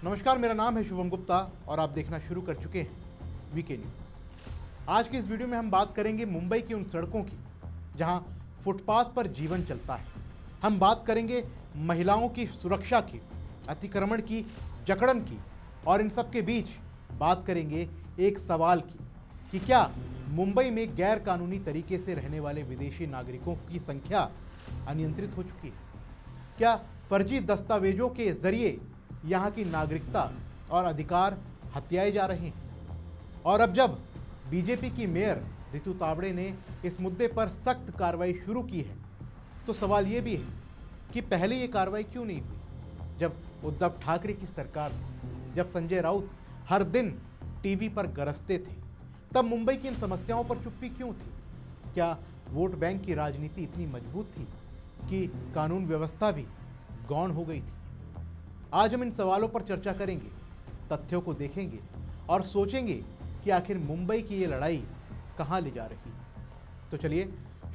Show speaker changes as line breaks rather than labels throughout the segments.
नमस्कार, मेरा नाम है शुभम गुप्ता और आप देखना शुरू कर चुके हैं वीके न्यूज़। आज की इस वीडियो में हम बात करेंगे मुंबई की उन सड़कों की जहां फुटपाथ पर जीवन चलता है। हम बात करेंगे महिलाओं की सुरक्षा की, अतिक्रमण की, जकड़न की, और इन सब के बीच बात करेंगे एक सवाल की कि क्या मुंबई में गैर कानूनी तरीके से रहने वाले विदेशी नागरिकों की संख्या अनियंत्रित हो चुकी है? क्या फर्जी दस्तावेजों के जरिए यहाँ की नागरिकता और अधिकार हत्याए जा रहे हैं? और अब जब बीजेपी की मेयर रितु तावड़े ने इस मुद्दे पर सख्त कार्रवाई शुरू की है, तो सवाल ये भी है कि पहले ये कार्रवाई क्यों नहीं हुई जब उद्धव ठाकरे की सरकार थी, जब संजय राउत हर दिन टीवी पर गरजते थे, तब मुंबई की इन समस्याओं पर चुप्पी क्यों थी? क्या वोट बैंक की राजनीति इतनी मजबूत थी कि कानून व्यवस्था भी गौण हो गई थी? आज हम इन सवालों पर चर्चा करेंगे, तथ्यों को देखेंगे और सोचेंगे कि आखिर मुंबई की ये लड़ाई कहाँ ले जा रही है। तो चलिए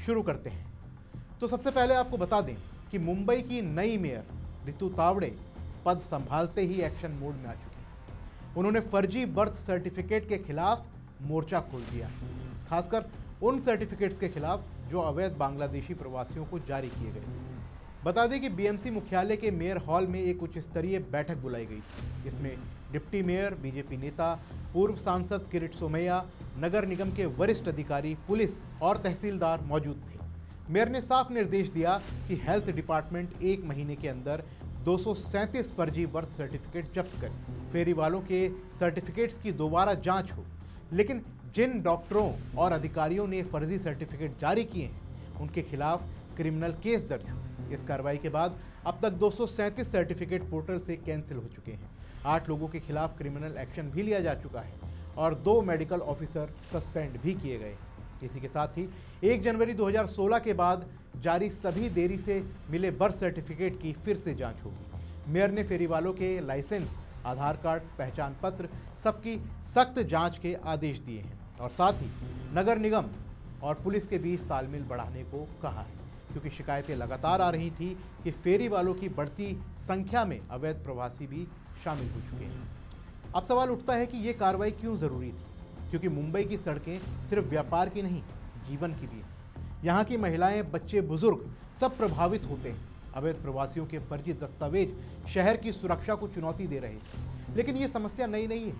शुरू करते हैं। तो सबसे पहले आपको बता दें कि मुंबई की नई मेयर रितु तावड़े पद संभालते ही एक्शन मोड में आ चुकी हैं। उन्होंने फर्जी बर्थ सर्टिफिकेट के खिलाफ मोर्चा खोल दिया है, खासकर उन सर्टिफिकेट्स के खिलाफ जो अवैध बांग्लादेशी प्रवासियों को जारी किए गए थे। बता दें कि बीएमसी मुख्यालय के मेयर हॉल में एक उच्च स्तरीय बैठक बुलाई गई थी। इसमें डिप्टी मेयर, बीजेपी नेता, पूर्व सांसद किरीट सोमैया, नगर निगम के वरिष्ठ अधिकारी, पुलिस और तहसीलदार मौजूद थे। मेयर ने साफ निर्देश दिया कि हेल्थ डिपार्टमेंट 1 महीने के अंदर 237 फर्जी बर्थ सर्टिफिकेट जब्त करे, फेरी वालों के सर्टिफिकेट्स की दोबारा जांच हो। लेकिन जिन डॉक्टरों और अधिकारियों ने फर्जी सर्टिफिकेट जारी किए हैं, उनके खिलाफ क्रिमिनल केस दर्ज हो। इस कार्रवाई के बाद अब तक 237 सर्टिफिकेट पोर्टल से कैंसिल हो चुके हैं। 8 लोगों के खिलाफ क्रिमिनल एक्शन भी लिया जा चुका है और 2 मेडिकल ऑफिसर सस्पेंड भी किए गए हैं। इसी के साथ ही 1 जनवरी 2016 के बाद जारी सभी देरी से मिले बर्थ सर्टिफिकेट की फिर से जांच होगी। मेयर ने फेरी वालों के लाइसेंस, आधार कार्ड, पहचान पत्र सबकी सख्त जांच के आदेश दिए हैं और साथ ही नगर निगम और पुलिस के बीच तालमेल बढ़ाने को कहा है, क्योंकि शिकायतें लगातार आ रही थी कि फेरी वालों की बढ़ती संख्या में अवैध प्रवासी भी शामिल हो चुके हैं। अब सवाल उठता है कि ये कार्रवाई क्यों ज़रूरी थी, क्योंकि मुंबई की सड़कें सिर्फ व्यापार की नहीं, जीवन की भी है। यहाँ की महिलाएं, बच्चे, बुजुर्ग सब प्रभावित होते हैं। अवैध प्रवासियों के फर्जी दस्तावेज शहर की सुरक्षा को चुनौती दे रहे थे। लेकिन ये समस्या नई नहीं है,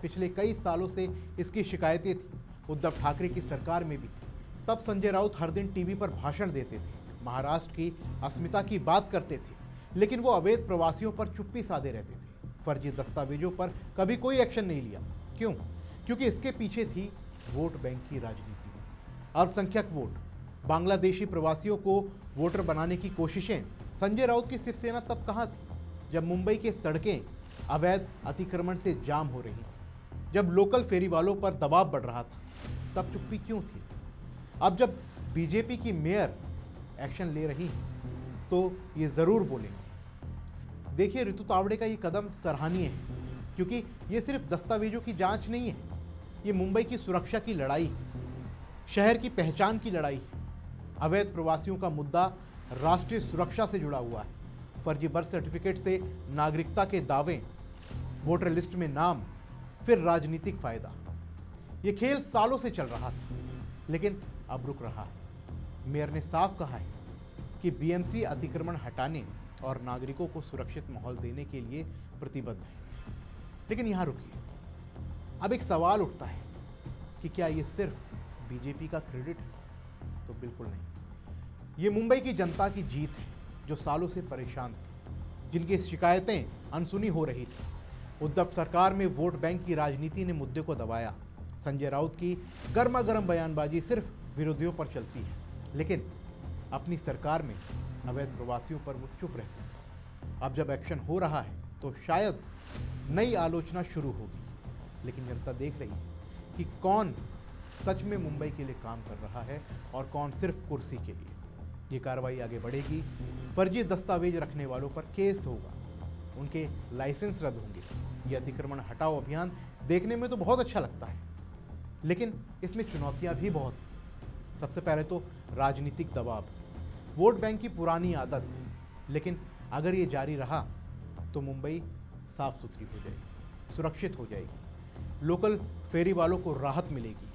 पिछले कई सालों से इसकी शिकायतें थी। उद्धव ठाकरे की सरकार में भी थी। तब संजय राउत हर दिन टीवी पर भाषण देते थे, महाराष्ट्र की अस्मिता की बात करते थे, लेकिन वो अवैध प्रवासियों पर चुप्पी साधे रहते थे। फर्जी दस्तावेजों पर कभी कोई एक्शन नहीं लिया। क्यों? क्योंकि इसके पीछे थी वोट बैंक की राजनीति। अल्पसंख्यक वोट, बांग्लादेशी प्रवासियों को वोटर बनाने की कोशिशें। संजय राउत की शिवसेना तब कहाँ थी, जब मुंबई के सड़कें अवैध अतिक्रमण से जाम हो रही थी, जब लोकल फेरी वालों पर दबाव बढ़ रहा था? तब चुप्पी क्यों थी? अब जब बीजेपी की मेयर एक्शन ले रही हैं, तो ये ज़रूर बोलेंगे। देखिए, रितु तावड़े का ये कदम सराहनीय है, क्योंकि ये सिर्फ दस्तावेजों की जांच नहीं है, ये मुंबई की सुरक्षा की लड़ाई है, शहर की पहचान की लड़ाई है। अवैध प्रवासियों का मुद्दा राष्ट्रीय सुरक्षा से जुड़ा हुआ है। फर्जी बर्थ सर्टिफिकेट से नागरिकता के दावे, वोटर लिस्ट में नाम, फिर राजनीतिक फायदा। ये खेल सालों से चल रहा था, लेकिन अब रुक रहा है। मेयर ने साफ कहा है कि बीएमसी अतिक्रमण हटाने और नागरिकों को सुरक्षित माहौल देने के लिए प्रतिबद्ध है। लेकिन यहाँ रुकिए, अब एक सवाल उठता है कि क्या ये सिर्फ बीजेपी का क्रेडिट है? तो बिल्कुल नहीं। ये मुंबई की जनता की जीत है, जो सालों से परेशान थी, जिनकी शिकायतें अनसुनी हो रही थी। उद्धव सरकार में वोट बैंक की राजनीति ने मुद्दे को दबाया। संजय राउत की गर्मा गर्म बयानबाजी सिर्फ विरोधियों पर चलती है, लेकिन अपनी सरकार में अवैध प्रवासियों पर वो चुप रहते थे। अब जब एक्शन हो रहा है, तो शायद नई आलोचना शुरू होगी। लेकिन जनता देख रही है कि कौन सच में मुंबई के लिए काम कर रहा है और कौन सिर्फ कुर्सी के लिए। ये कार्रवाई आगे बढ़ेगी। फर्जी दस्तावेज रखने वालों पर केस होगा, उनके लाइसेंस रद्द होंगे। ये अतिक्रमण हटाओ अभियान देखने में तो बहुत अच्छा लगता है, लेकिन इसमें चुनौतियां भी बहुत हैं। सबसे पहले तो राजनीतिक दबाव, वोट बैंक की पुरानी आदत है। लेकिन अगर ये जारी रहा तो मुंबई साफ सुथरी हो जाएगी, सुरक्षित हो जाएगी, लोकल फेरी वालों को राहत मिलेगी,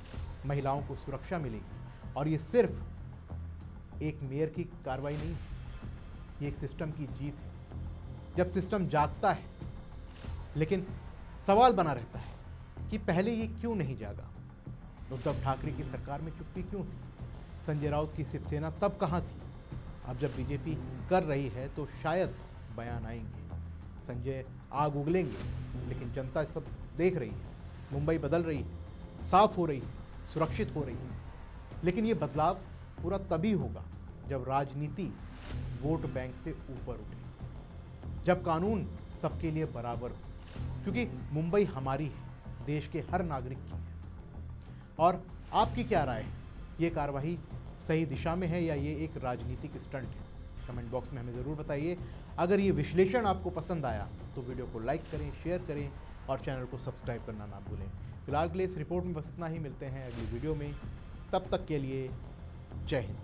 महिलाओं को सुरक्षा मिलेगी। और ये सिर्फ एक मेयर की कार्रवाई नहीं, ये एक सिस्टम की जीत है। जब सिस्टम जागता है, लेकिन सवाल बना रहता है कि पहले ये क्यों नहीं जागा? उद्धव ठाकरे की सरकार में चुप्पी क्यों थी? संजय राउत की शिवसेना तब कहाँ थी? अब जब बीजेपी कर रही है तो शायद बयान आएंगे, संजय आग उगलेंगे, लेकिन जनता सब देख रही है। मुंबई बदल रही है, साफ हो रही है, सुरक्षित हो रही है। लेकिन ये बदलाव पूरा तभी होगा जब राजनीति वोट बैंक से ऊपर उठे, जब कानून सबके लिए बराबर हो, क्योंकि मुंबई हमारी है, देश के हर नागरिक की है। और आपकी क्या राय है? ये कार्रवाई सही दिशा में है या ये एक राजनीतिक स्टंट है? कमेंट बॉक्स में हमें ज़रूर बताइए। अगर ये विश्लेषण आपको पसंद आया तो वीडियो को लाइक करें, शेयर करें और चैनल को सब्सक्राइब करना ना भूलें। फिलहाल के लिए इस रिपोर्ट में बस इतना ही। मिलते हैं अगली वीडियो में, तब तक के लिए जय हिंद।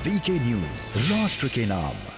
वीके न्यूज, राष्ट्र के नाम।